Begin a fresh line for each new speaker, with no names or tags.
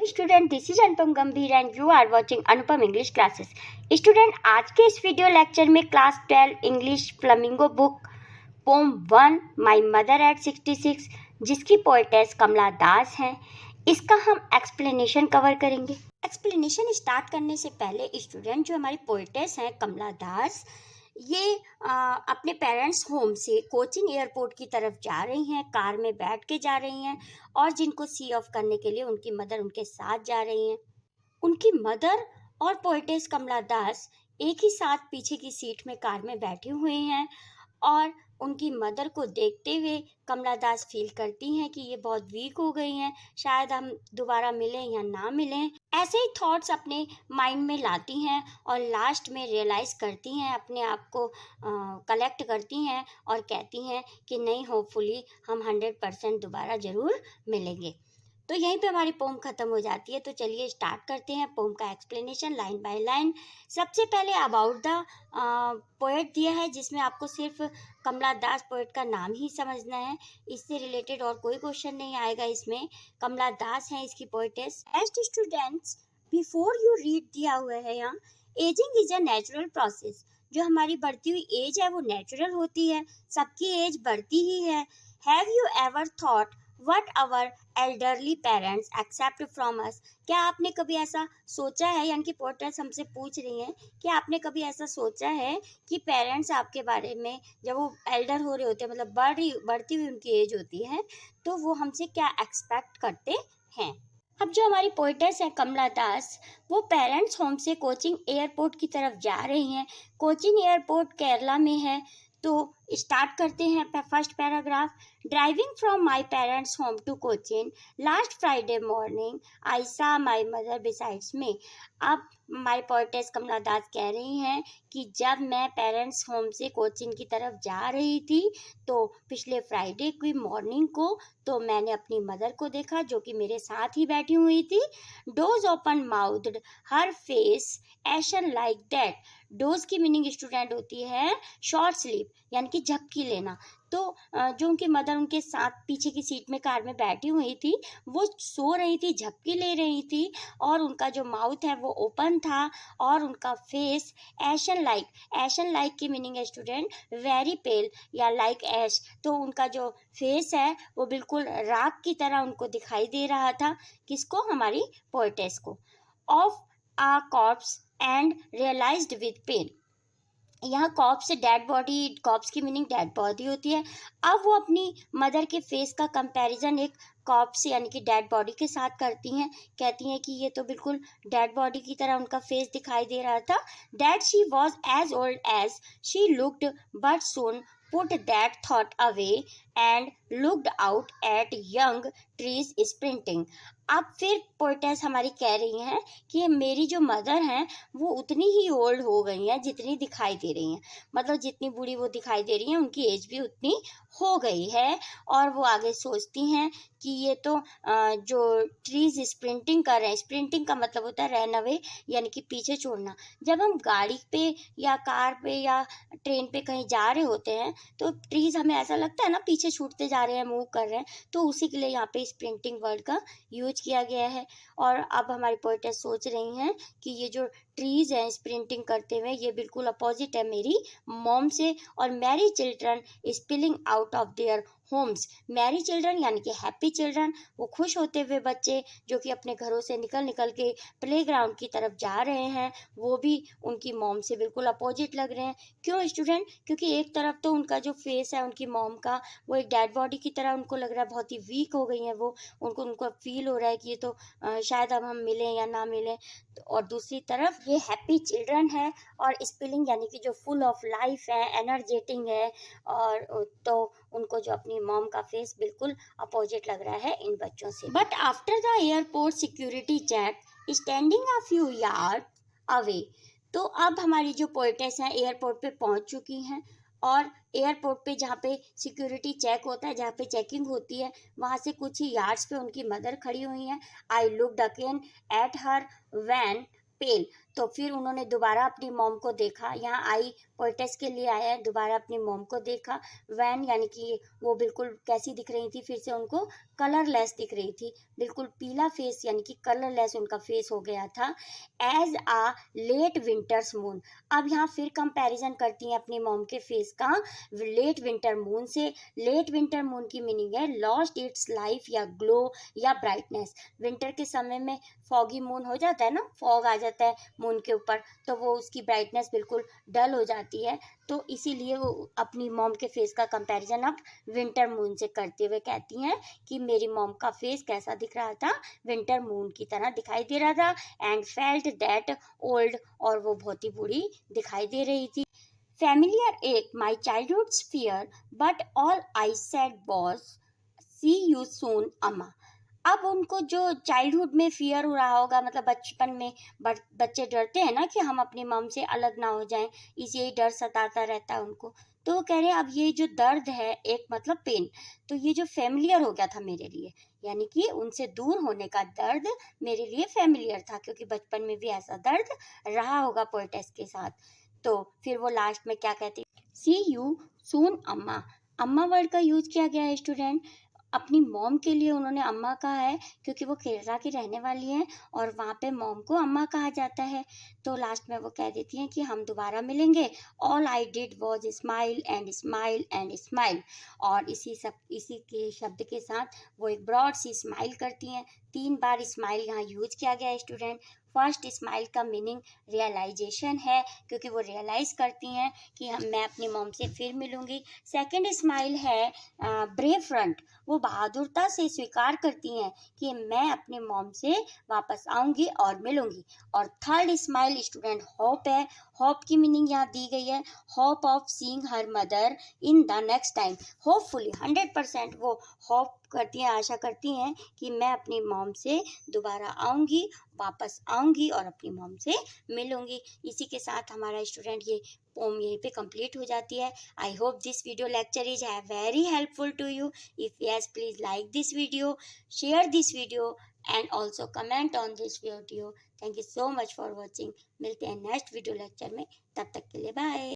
Student, this is Anupam Gambhir and you are watching Anupam English classes. Student, आज के इस video lecture में class 12 English Flamingo book poem 1 my mother at 66 जिसकी poetess Kamala Das हैं, इसका हम एक्सप्लेनेशन कवर करेंगे। एक्सप्लेनेशन स्टार्ट करने से पहले स्टूडेंट, जो हमारी पोएटेस हैं कमला दास, ये अपने पेरेंट्स होम से कोचिन एयरपोर्ट की तरफ जा रही हैं, कार में बैठ के जा रही हैं और जिनको सी ऑफ करने के लिए उनकी मदर उनके साथ जा रही हैं। उनकी मदर और पोएटेस कमला दास एक ही साथ पीछे की सीट में कार में बैठे हुए हैं और उनकी मदर को देखते हुए कमला दास फील करती हैं कि ये बहुत वीक हो गई हैं, शायद हम दोबारा मिलें या ना मिलें। ऐसे ही थॉट्स अपने माइंड में लाती हैं और लास्ट में रियलाइज़ करती हैं, अपने आप को कलेक्ट करती हैं और कहती हैं कि नहीं, होपफुली हम 100% दोबारा ज़रूर मिलेंगे। तो यहीं पे हमारी पोम ख़त्म हो जाती है। तो चलिए स्टार्ट करते हैं पोम का एक्सप्लेनेशन लाइन बाय लाइन। सबसे पहले अबाउट द पोएट दिया है, जिसमें आपको सिर्फ कमला दास पोएट का नाम ही समझना है, इससे रिलेटेड और कोई क्वेश्चन नहीं आएगा इसमें। कमला दास हैं इसकी poetess. Best students, before you read दिया हुआ है यहाँ, ageing is a natural process. जो हमारी बढ़ती हुई एज है वो नेचुरल होती है, सबकी एज बढ़ती ही है। Have you ever thought what our elderly parents accept from us? क्या आपने कभी ऐसा सोचा है, यानी कि पोएटेस हमसे पूछ रही हैं कि आपने कभी ऐसा सोचा है कि पेरेंट्स आपके बारे में, जब वो एल्डर हो रहे होते हैं, मतलब बढ़ती हुई उनकी एज होती है, तो वो हमसे क्या एक्सपेक्ट करते हैं? अब जो हमारी पोएटेस है कमला दास, वो पेरेंट्स होम से कोचिंग एयरपोर्ट की तरफ जा रही हैं। कोचिन एयरपोर्ट केरला में है। तो स्टार्ट करते हैं first paragraph. Driving from my parents home to Cochin last Friday morning I saw my mother besides मी। अब हमारी पोएटेस कमला दास कह रही हैं कि जब मैं पेरेंट्स होम से कोचिन की तरफ जा रही थी, तो पिछले फ्राइडे की मॉर्निंग को, तो मैंने अपनी मदर को देखा जो कि मेरे साथ ही बैठी हुई थी। Those open mouthed, her face ashen like that. Those की मीनिंग स्टूडेंट होती है शॉर्ट स्लीप, यानी कि झपकी लेना। तो जो उनकी मदर उनके साथ पीछे की सीट में कार में बैठी हुई थी, वो सो रही थी, झपकी ले रही थी और उनका जो माउथ है वो ओपन था और उनका फेस एशन लाइक की मीनिंग है स्टूडेंट वेरी पेल या लाइक ऐश। तो उनका जो फेस है वो बिल्कुल राख की तरह उनको दिखाई दे रहा था। किसको? हमारी पोएटेस को। Of a corpse and realised with pain. यहाँ कॉप्स डेड बॉडी, कॉप्स की मीनिंग डेड बॉडी होती है। अब वो अपनी मदर के फेस का कंपैरिजन एक कॉप्स यानी कि डेड बॉडी के साथ करती हैं। कहती हैं कि ये तो बिल्कुल डेड बॉडी की तरह उनका फेस दिखाई दे रहा था। That she was as old as she looked but soon put that thought away and looked out at young trees sprinting. अब फिर पोएटेस हमारी कह रही हैं कि मेरी जो मदर हैं वो उतनी ही ओल्ड हो गई हैं जितनी दिखाई दे रही हैं, मतलब जितनी बूढ़ी वो दिखाई दे रही हैं उनकी एज भी उतनी हो गई है। और वो आगे सोचती हैं कि ये तो जो ट्रीज स्प्रिंटिंग कर रहे हैं, स्प्रिंटिंग का मतलब होता है रन अवे, यानी कि पीछे छोड़ना। जब हम गाड़ी पे या कार पे या ट्रेन पे कहीं जा रहे होते हैं तो ट्रीज हमें ऐसा लगता है ना पीछे छूटते जा रहे हैं, मूव कर रहे हैं, तो उसी के लिए यहाँ पे स्प्रिंटिंग वर्ड का यूज किया गया है। और अब हमारी पोएटेस सोच रही हैं कि ये जो ट्रीज हैं स्प्रिंटिंग करते हुए, ये बिल्कुल अपोजिट है मेरी मॉम से। और Mary children spilling out of their homes. Mary children यानी कि हैप्पी चिल्ड्रन, वो खुश होते हुए बच्चे जो कि अपने घरों से निकल निकल के प्लेग्राउंड की तरफ जा रहे हैं, वो भी उनकी मॉम से बिल्कुल अपोजिट लग रहे हैं। क्यों स्टूडेंट? क्योंकि एक तरफ तो उनका जो फेस है उनकी मॉम का, वो एक डेड बॉडी की तरह उनको लग रहा है, बहुत ही वीक हो गई हैं वो। उनको फील हो रहा है कि ये तो शायद अब हम मिलें या ना मिलें। और दूसरी तरफ ये हैप्पी चिल्ड्रन है और स्पिलिंग यानी कि जो फुल ऑफ लाइफ है, एनर्जेटिक है। और तो उनको जो अपनी मॉम का फेस बिल्कुल अपोजिट लग रहा है इन बच्चों से। But after the airport security check standing a few yard away. तो अब हमारी जो पोएटेस हैं एयरपोर्ट पे पहुंच चुकी हैं और एयरपोर्ट पे जहाँ पे सिक्योरिटी चेक होता है, जहाँ पे चेकिंग होती है, वहाँ से कुछ ही यार्ड्स पे उनकी मदर खड़ी हुई हैं। I looked again at her wan pale. तो फिर उन्होंने दोबारा अपनी मॉम को देखा, यहाँ आई पोएटेस के लिए आया है, दोबारा अपनी मॉम को देखा। वैन यानी कि वो बिल्कुल कैसी दिख रही थी, फिर से उनको कलरलेस दिख रही थी, बिल्कुल पीला फेस यानी कि कलरलेस उनका फेस हो गया था। एज आ लेट विंटर्स मून, अब यहाँ फिर कंपैरिजन करती हैं अपनी मॉम के फेस का लेट विंटर मून से। लेट विंटर मून की मीनिंग है लॉस्ट इट्स लाइफ या ग्लो या ब्राइटनेस। विंटर के समय में फॉगी मून हो जाता है ना, फॉग आ जाता है मून के ऊपर, तो वो उसकी ब्राइटनेस बिल्कुल डल हो जाती है। तो इसीलिए वो अपनी मॉम के फेस का कंपैरिजन अब विंटर मून से करते हुए कहती हैं कि मेरी मॉम का फेस कैसा दिख रहा था, विंटर मून की तरह दिखाई दे रहा था। एंड फेल्ट दैट ओल्ड, और वो बहुत ही बूढ़ी दिखाई दे रही थी। Familiar ache my childhood's fear, but all I said was, see you soon, अम्मा। अब उनको जो चाइल्डहुड में फियर हो रहा होगा, मतलब बचपन में बच्चे डरते हैं ना कि हम अपनी मम से अलग ना हो जाएं, यही डर सताता रहता है उनको। तो वो कह रहे हैं अब ये जो दर्द है, एक मतलब पेन, तो ये जो फेमिलियर हो गया था मेरे लिए, यानी कि उनसे दूर होने का दर्द मेरे लिए फेमिलियर था, क्योंकि बचपन में भी ऐसा दर्द रहा होगा पोएटेस के साथ। तो फिर वो लास्ट में क्या कहती, सी यू सून अम्मा। अम्मा वर्ड का यूज किया गया है स्टूडेंट, अपनी मॉम के लिए उन्होंने अम्मा कहा है, क्योंकि वो केरला की रहने वाली हैं और वहाँ पे मॉम को अम्मा कहा जाता है। तो लास्ट में वो कह देती हैं कि हम दोबारा मिलेंगे, all I did was smile and smile and smile. और इसी के शब्द के साथ वो एक ब्रॉड सी स्माइल करती हैं। 3 बार स्माइल यहाँ यूज किया गया है स्टूडेंट। फर्स्ट स्माइल का मीनिंग रियलाइजेशन है, क्योंकि वो रियलाइज करती हैं कि मैं अपनी मॉम से फिर मिलूंगी। सेकंड स्माइल है ब्रेव फ्रंट, वो बहादुरता से स्वीकार करती हैं कि मैं अपने मॉम से वापस आऊंगी और मिलूंगी। और थर्ड स्माइल स्टूडेंट होप है। होप की मीनिंग यहाँ दी गई है, hope of seeing her mother in the next time. Hopefully 100% वो होप करती हैं, आशा करती हैं कि मैं अपनी मॉम से दोबारा आऊंगी, वापस आऊंगी और अपनी मॉम से मिलूंगी। इसी के साथ हमारा स्टूडेंट ये पोम यहीं पे कंप्लीट हो जाती है। I hope this video lecture is very helpful to you. If yes, please like this video, share this video and also comment on this video. Thank you so much for watching. मिलते हैं next video lecture में, तब तक के लिए bye.